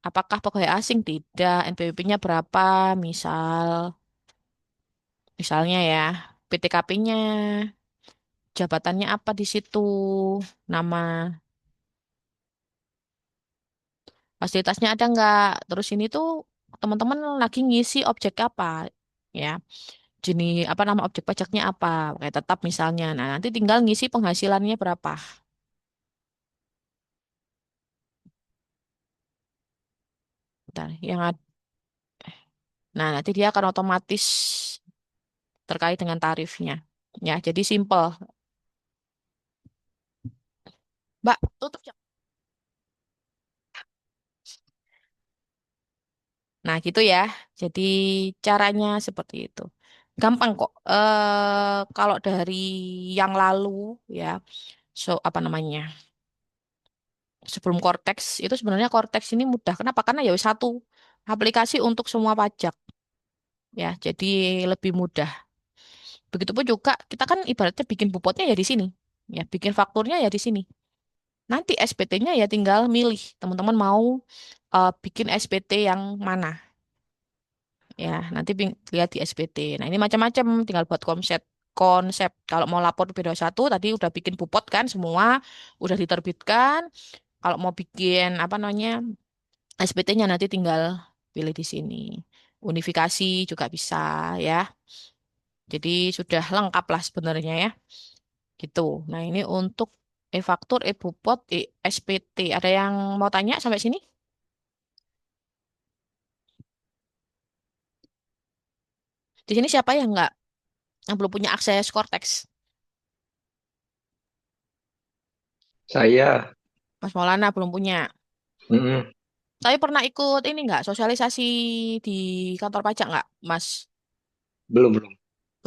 Apakah pegawai asing? Tidak. NPWP-nya berapa? Misalnya ya, PTKP-nya, jabatannya apa di situ, nama fasilitasnya ada nggak? Terus ini tuh teman-teman lagi ngisi objek apa ya? Jenis apa nama objek pajaknya apa? Kayak tetap misalnya. Nah, nanti tinggal ngisi penghasilannya berapa. Bentar, nah, nanti dia akan otomatis terkait dengan tarifnya. Ya, jadi simple. Mbak, tutup jam. Nah, gitu ya. Jadi caranya seperti itu. Gampang kok. Kalau dari yang lalu ya, apa namanya? Sebelum Cortex itu sebenarnya Cortex ini mudah. Kenapa? Karena ya satu aplikasi untuk semua pajak ya. Jadi lebih mudah. Begitupun juga kita kan ibaratnya bikin bupotnya ya di sini. Ya, bikin fakturnya ya di sini. Nanti SPT-nya ya tinggal milih. Teman-teman mau bikin SPT yang mana? Ya, nanti lihat di SPT. Nah, ini macam-macam, tinggal buat konsep konsep. Kalau mau lapor P21 tadi udah bikin bupot kan semua, udah diterbitkan. Kalau mau bikin apa namanya? SPT-nya nanti tinggal pilih di sini. Unifikasi juga bisa ya. Jadi sudah lengkap lah sebenarnya ya. Gitu. Nah, ini untuk e-faktur, e-bupot, SPT. Ada yang mau tanya sampai sini? Di sini siapa yang belum punya akses Cortex? Saya, Mas Maulana belum punya. mm-mm, Tapi pernah ikut ini nggak sosialisasi di kantor pajak nggak, Mas? belum belum.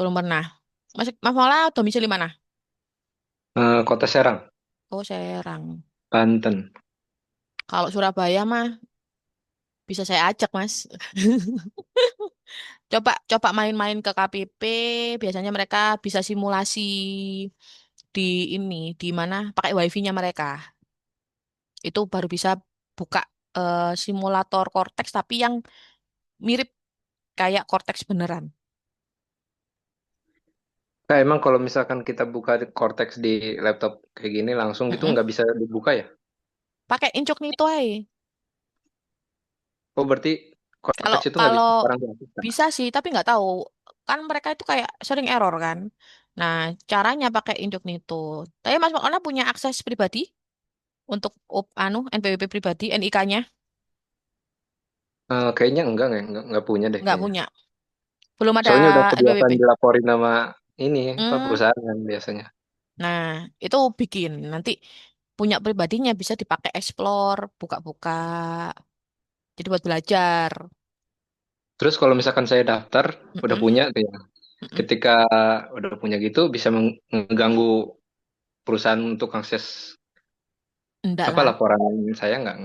Belum pernah. Mas Maulana domisili mana? Kota Serang, Oh, Serang. Banten. Kalau Surabaya mah bisa saya ajak, Mas. Coba coba main-main ke KPP. Biasanya mereka bisa simulasi di ini, di mana pakai wifi-nya mereka. Itu baru bisa buka simulator Cortex tapi yang mirip kayak Cortex beneran. Kak, emang kalau misalkan kita buka Cortex di laptop kayak gini langsung gitu Mm-mm. nggak bisa dibuka ya? Pakai incognito aja. Oh berarti Kalau Cortex itu nggak kalau bisa sekarang diaktifkan. bisa sih, tapi nggak tahu. Kan mereka itu kayak sering error kan. Nah, caranya pakai incognito. Tapi Mas Maulana punya akses pribadi untuk NPWP pribadi, NIK-nya? Kayaknya enggak punya deh Nggak kayaknya. punya. Belum ada Soalnya udah kebiasaan NPWP. dilaporin sama ini apa Hmm, perusahaan kan biasanya. nah, itu bikin. Nanti punya pribadinya bisa dipakai explore, buka-buka. Jadi buat belajar. Terus kalau misalkan saya daftar udah Mm-mm, punya tuh ya. mm-mm. Ketika udah punya gitu bisa mengganggu perusahaan untuk akses Enggak apa lah, laporan saya nggak.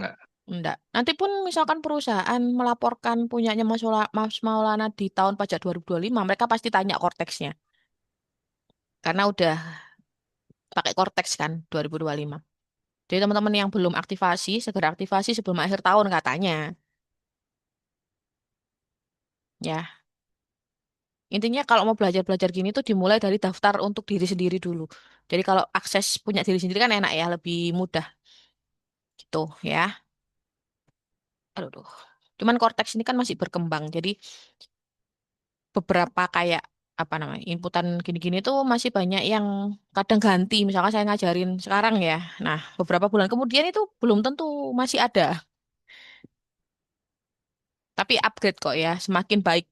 enggak. Nanti pun misalkan perusahaan melaporkan punyanya Mas Maulana di tahun pajak 2025, mereka pasti tanya korteksnya. Karena udah pakai Cortex kan 2025. Jadi teman-teman yang belum aktivasi, segera aktivasi sebelum akhir tahun katanya. Ya, intinya kalau mau belajar-belajar gini tuh dimulai dari daftar untuk diri sendiri dulu. Jadi kalau akses punya diri sendiri kan enak ya, lebih mudah gitu ya. Aduh, duh. Cuman Cortex ini kan masih berkembang. Jadi beberapa kayak apa namanya inputan gini-gini tuh masih banyak yang kadang ganti. Misalkan saya ngajarin sekarang ya. Nah, beberapa bulan kemudian itu belum tentu masih ada. Tapi upgrade kok ya, semakin baik.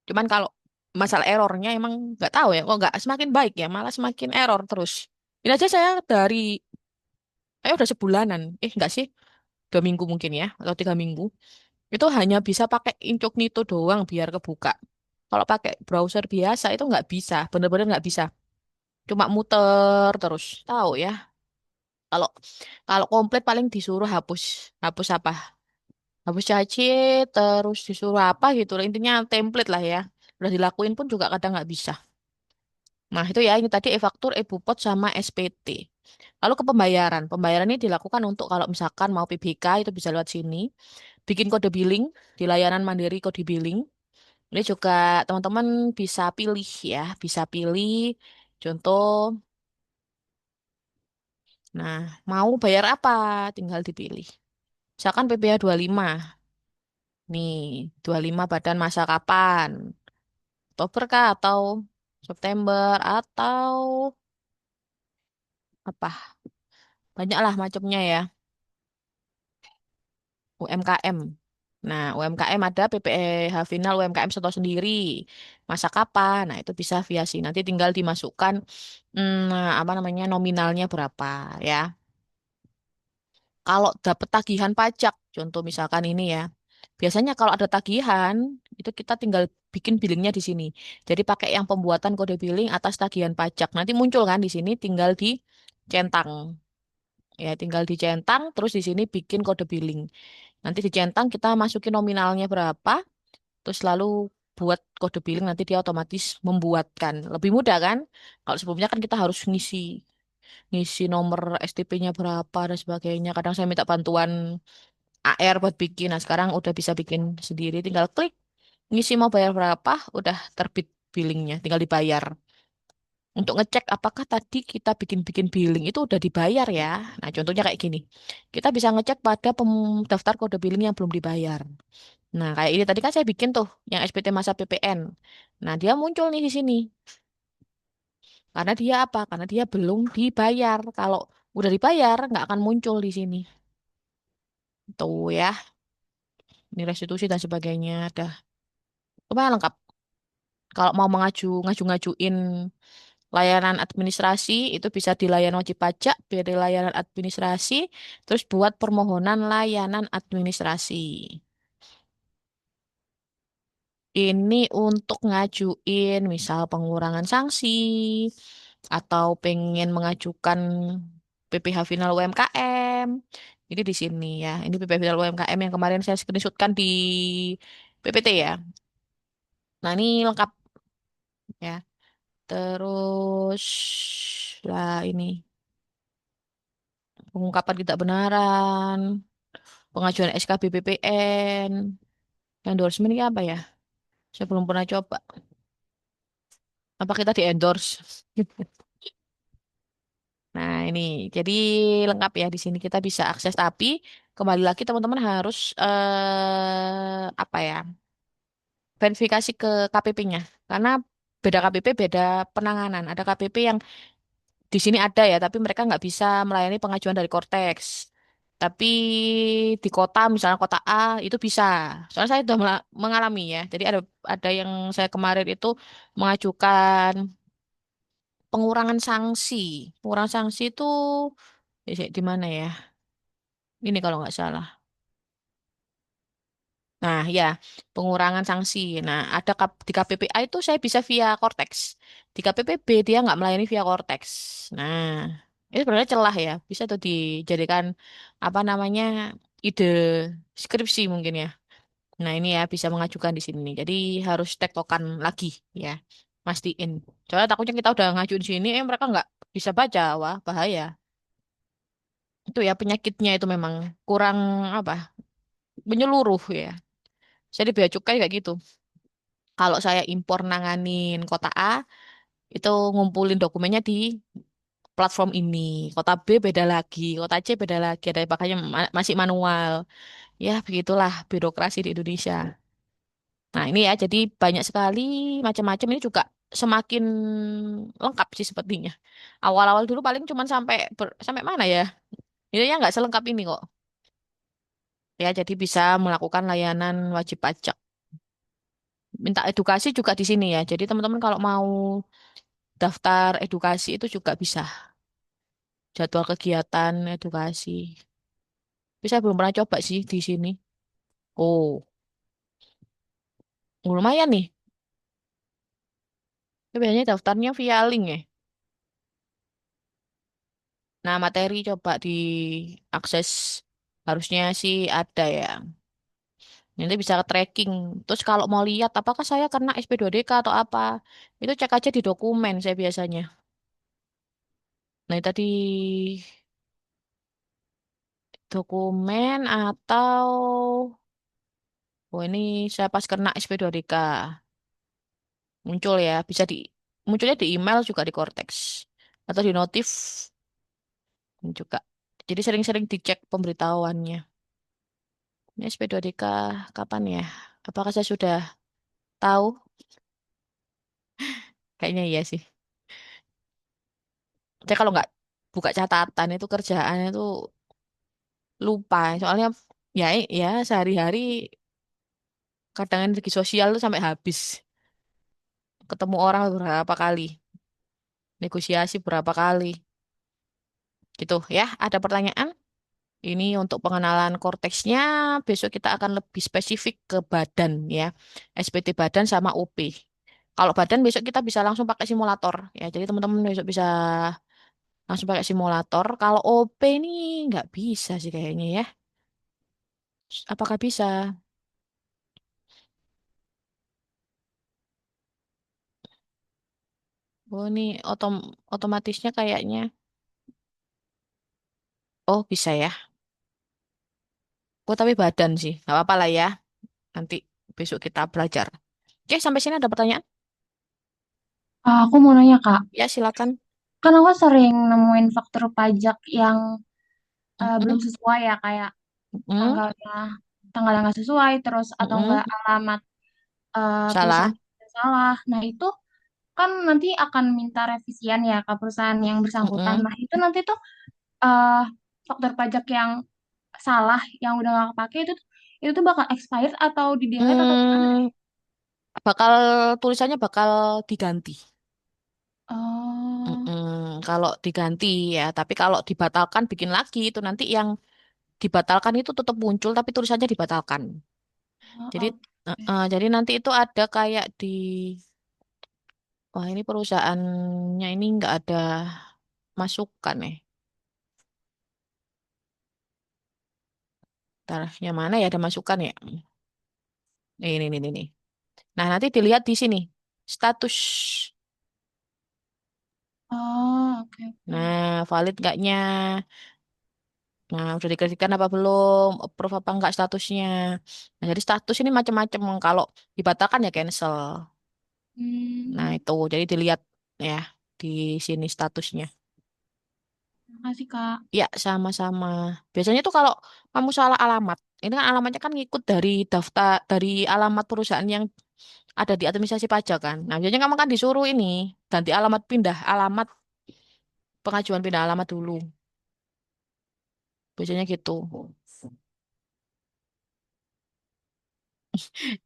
Cuman kalau masalah errornya emang nggak tahu ya, kok nggak semakin baik ya, malah semakin error terus. Ini aja saya udah sebulanan, nggak sih, 2 minggu mungkin ya, atau 3 minggu. Itu hanya bisa pakai incognito doang biar kebuka. Kalau pakai browser biasa itu nggak bisa, bener-bener nggak bisa. Cuma muter terus, tahu ya. Kalau kalau komplit paling disuruh hapus, hapus apa? Hapus caci, terus disuruh apa gitu. Intinya template lah ya. Udah dilakuin pun juga kadang nggak bisa. Nah, itu ya, ini tadi e-faktur, e-bupot, sama SPT. Lalu ke pembayaran. Pembayaran ini dilakukan untuk kalau misalkan mau PBK, itu bisa lewat sini. Bikin kode billing di layanan Mandiri Kode Billing. Ini juga teman-teman bisa pilih ya, bisa pilih. Contoh, nah, mau bayar apa? Tinggal dipilih. Misalkan PPh 25. Nih, 25 badan masa kapan? Oktober kah? Atau September? Atau apa? Banyaklah macamnya ya. UMKM. Nah, UMKM ada PPh final UMKM Seto sendiri. Masa kapan? Nah, itu bisa via sini. Nanti tinggal dimasukkan apa namanya nominalnya berapa ya. Kalau dapat tagihan pajak, contoh misalkan ini ya. Biasanya kalau ada tagihan, itu kita tinggal bikin billingnya di sini. Jadi pakai yang pembuatan kode billing atas tagihan pajak. Nanti muncul kan di sini tinggal dicentang. Ya, tinggal dicentang terus di sini bikin kode billing. Nanti dicentang kita masukin nominalnya berapa, terus lalu buat kode billing nanti dia otomatis membuatkan. Lebih mudah kan? Kalau sebelumnya kan kita harus ngisi ngisi nomor STP-nya berapa dan sebagainya. Kadang saya minta bantuan AR buat bikin. Nah, sekarang udah bisa bikin sendiri. Tinggal klik ngisi mau bayar berapa, udah terbit billingnya, tinggal dibayar. Untuk ngecek apakah tadi kita bikin-bikin billing itu udah dibayar ya. Nah, contohnya kayak gini. Kita bisa ngecek pada daftar kode billing yang belum dibayar. Nah, kayak ini tadi kan saya bikin tuh yang SPT masa PPN. Nah, dia muncul nih di sini. Karena dia apa? Karena dia belum dibayar. Kalau udah dibayar, nggak akan muncul di sini. Tuh ya, ini restitusi dan sebagainya. Dah, lumayan lengkap. Kalau mau ngaju-ngajuin layanan administrasi, itu bisa di layanan wajib pajak, pilih layanan administrasi, terus buat permohonan layanan administrasi. Ini untuk ngajuin misal pengurangan sanksi atau pengen mengajukan PPh final UMKM. Ini di sini ya. Ini PPh final UMKM yang kemarin saya screenshotkan di PPT ya. Nah, ini lengkap ya. Terus lah ini pengungkapan tidak benaran, pengajuan SKB BPN, endorsement ini apa ya? Saya belum pernah coba. Apa kita di endorse? Nah, ini jadi lengkap ya di sini kita bisa akses. Tapi kembali lagi teman-teman harus apa ya? Verifikasi ke KPP-nya. Karena beda KPP, beda penanganan. Ada KPP yang di sini ada ya, tapi mereka nggak bisa melayani pengajuan dari Cortex. Tapi di kota, misalnya kota A, itu bisa. Soalnya saya sudah mengalami ya. Jadi ada yang saya kemarin itu mengajukan pengurangan sanksi. Pengurangan sanksi itu di mana ya? Ini kalau nggak salah. Nah, ya, pengurangan sanksi. Nah, ada di KPPA itu saya bisa via Cortex. Di KPPB dia nggak melayani via Cortex. Nah, itu sebenarnya celah ya. Bisa tuh dijadikan apa namanya ide skripsi mungkin ya. Nah, ini ya bisa mengajukan di sini. Jadi harus tektokan lagi ya. Mastiin. Soalnya takutnya kita udah ngajuin sini, mereka nggak bisa baca. Wah, bahaya. Itu ya penyakitnya itu memang kurang apa menyeluruh ya. Saya di bea cukai kayak gitu. Kalau saya impor nanganin kota A, itu ngumpulin dokumennya di platform ini. Kota B beda lagi, kota C beda lagi. Ada makanya masih manual. Ya, begitulah birokrasi di Indonesia. Nah, ini ya, jadi banyak sekali macam-macam ini juga semakin lengkap sih sepertinya. Awal-awal dulu paling cuma sampai mana ya? Ini ya nggak selengkap ini kok. Ya, jadi bisa melakukan layanan wajib pajak. Minta edukasi juga di sini ya. Jadi teman-teman kalau mau daftar edukasi itu juga bisa. Jadwal kegiatan edukasi. Tapi saya belum pernah coba sih di sini. Oh, lumayan nih. Tapi biasanya daftarnya via link ya. Nah, materi coba diakses. Harusnya sih ada ya. Nanti bisa tracking. Terus kalau mau lihat apakah saya kena SP2DK atau apa, itu cek aja di dokumen saya biasanya. Nah, itu tadi dokumen atau oh ini saya pas kena SP2DK. Muncul ya, munculnya di email juga di Cortex atau di notif juga. Jadi sering-sering dicek pemberitahuannya. Ini SP2DK kapan ya? Apakah saya sudah tahu? Kayaknya iya sih. Saya kalau nggak buka catatan itu kerjaan itu lupa. Soalnya ya sehari-hari kadang energi sosial tuh sampai habis. Ketemu orang berapa kali, negosiasi berapa kali. Gitu ya. Ada pertanyaan? Ini untuk pengenalan korteksnya, besok kita akan lebih spesifik ke badan ya. SPT badan sama OP. Kalau badan besok kita bisa langsung pakai simulator ya. Jadi teman-teman besok bisa langsung pakai simulator. Kalau OP ini nggak bisa sih kayaknya ya. Apakah bisa? Oh ini otomatisnya kayaknya. Oh bisa ya. Oh tapi badan sih. Nggak apa-apa lah ya. Nanti besok kita belajar. Oke, sampai sini ada pertanyaan? Aku mau nanya Kak, Ya silakan. kan aku sering nemuin faktur pajak yang belum Mm-mm, sesuai ya, kayak mm-mm, tanggalnya tanggalnya nggak sesuai, terus atau enggak mm-mm. alamat Salah. perusahaan yang salah. Nah itu kan nanti akan minta revisian ya ke perusahaan yang bersangkutan. Mm-mm. Nah itu nanti tuh eh, faktur pajak yang salah, yang udah nggak kepake itu tuh bakal expired atau di delete atau gimana? Hmm, bakal tulisannya bakal diganti. Oh, Mm-mm, kalau diganti ya, tapi kalau dibatalkan bikin lagi itu nanti yang dibatalkan itu tetap muncul tapi tulisannya dibatalkan. Jadi oke. jadi nanti itu ada kayak wah ini perusahaannya ini nggak ada masukan nih. Ntar, yang mana ya ada masukan ya? Ini. Nah nanti dilihat di sini status. Oh, oke oke. Nah valid nggaknya. Nah, udah dikreditkan apa belum? Approve apa enggak statusnya? Nah, jadi status ini macam-macam. Kalau dibatalkan ya cancel. Nah, Hmm. itu. Jadi dilihat ya di sini statusnya. Makasih, Kak. Ya, sama-sama. Biasanya tuh kalau kamu salah alamat, ini kan alamatnya kan ngikut dari daftar, dari alamat perusahaan yang ada di administrasi pajak kan. Nah, biasanya kamu kan disuruh ini, ganti alamat, pindah alamat, pengajuan pindah alamat dulu. Biasanya gitu.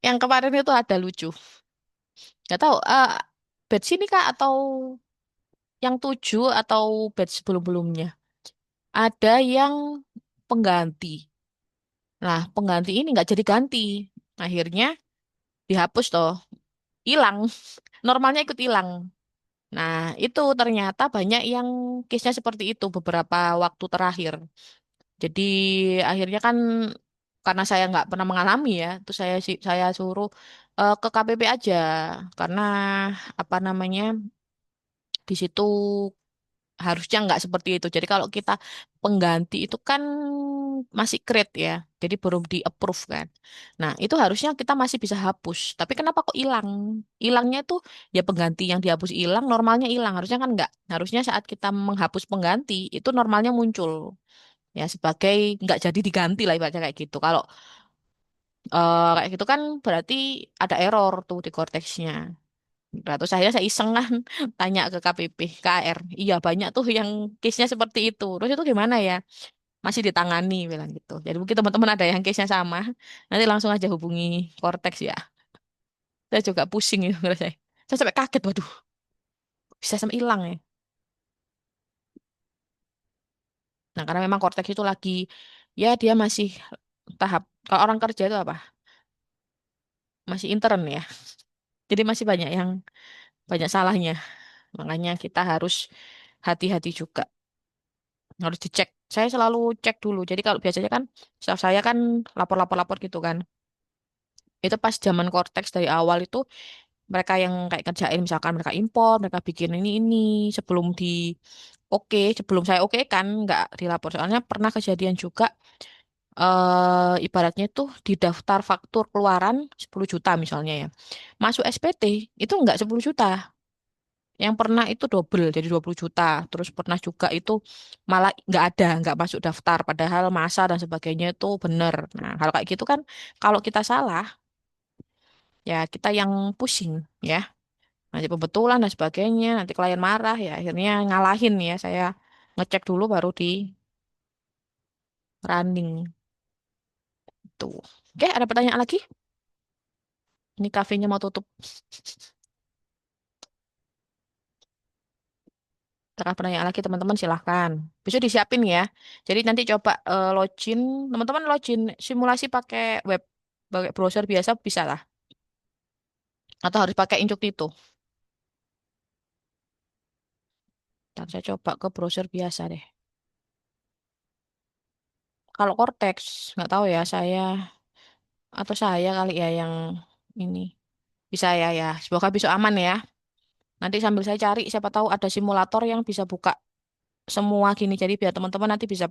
Yang kemarin itu ada lucu. Gak tahu, batch ini Kak atau yang 7 atau batch sebelum-belumnya. Ada yang pengganti. Nah, pengganti ini nggak jadi ganti. Akhirnya dihapus toh, hilang. Normalnya ikut hilang. Nah, itu ternyata banyak yang case-nya seperti itu beberapa waktu terakhir. Jadi akhirnya kan karena saya nggak pernah mengalami ya, terus saya suruh ke KPP aja karena apa namanya di situ harusnya nggak seperti itu. Jadi kalau kita pengganti itu kan masih create ya, jadi belum di approve kan. Nah itu harusnya kita masih bisa hapus. Tapi kenapa kok hilang? Hilangnya itu ya pengganti yang dihapus hilang, normalnya hilang. Harusnya kan nggak. Harusnya saat kita menghapus pengganti itu normalnya muncul ya sebagai nggak jadi diganti lah ibaratnya kayak gitu. Kalau kayak gitu kan berarti ada error tuh di korteksnya. Nah, terus saya iseng kan tanya ke KPP, KR. Iya banyak tuh yang case-nya seperti itu. Terus itu gimana ya? Masih ditangani bilang gitu. Jadi mungkin teman-teman ada yang case-nya sama, nanti langsung aja hubungi Cortex ya. Saya juga pusing ya saya. Saya sampai kaget, waduh, bisa sampai hilang ya. Nah, karena memang Cortex itu lagi ya dia masih tahap kalau orang kerja itu apa? Masih intern ya. Jadi masih banyak yang banyak salahnya. Makanya kita harus hati-hati juga. Harus dicek. Saya selalu cek dulu. Jadi kalau biasanya kan staff saya kan lapor-lapor-lapor gitu kan. Itu pas zaman Cortex dari awal itu mereka yang kayak kerjain misalkan mereka impor, mereka bikin ini sebelum di oke, sebelum saya oke kan nggak dilapor. Soalnya pernah kejadian juga ibaratnya tuh di daftar faktur keluaran 10 juta misalnya ya. Masuk SPT itu nggak 10 juta. Yang pernah itu double jadi 20 juta. Terus pernah juga itu malah nggak ada, nggak masuk daftar. Padahal masa dan sebagainya itu benar. Nah, hal kayak gitu kan kalau kita salah, ya kita yang pusing ya. Nanti pembetulan dan sebagainya, nanti klien marah ya akhirnya ngalahin ya. Saya ngecek dulu baru di running tuh. Oke, ada pertanyaan lagi? Ini kafenya mau tutup. Ada pertanyaan lagi teman-teman silahkan. Bisa disiapin ya. Jadi nanti coba login, teman-teman login simulasi pakai web, pakai browser biasa bisa lah. Atau harus pakai Incognito. Dan saya coba ke browser biasa deh. Kalau Cortex, nggak tahu ya saya atau saya kali ya yang ini. Bisa ya ya. Semoga besok aman ya. Nanti sambil saya cari, siapa tahu ada simulator yang bisa buka semua gini. Jadi biar teman-teman nanti bisa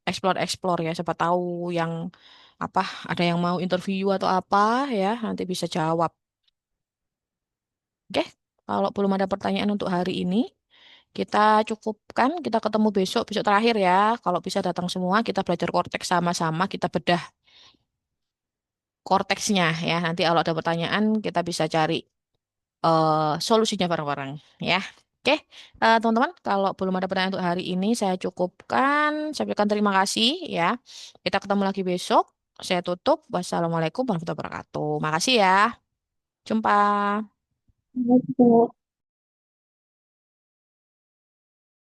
explore-explore ya. Siapa tahu yang apa ada yang mau interview atau apa ya nanti bisa jawab. Oke, kalau belum ada pertanyaan untuk hari ini, kita cukupkan. Kita ketemu besok, besok terakhir ya. Kalau bisa datang semua, kita belajar korteks sama-sama. Kita bedah korteksnya ya. Nanti kalau ada pertanyaan, kita bisa cari solusinya bareng-bareng ya. Oke, teman-teman, kalau belum ada pertanyaan untuk hari ini, saya cukupkan. Saya berikan terima kasih ya. Kita ketemu lagi besok. Saya tutup. Wassalamualaikum warahmatullahi wabarakatuh. Makasih ya. Jumpa. Gitu.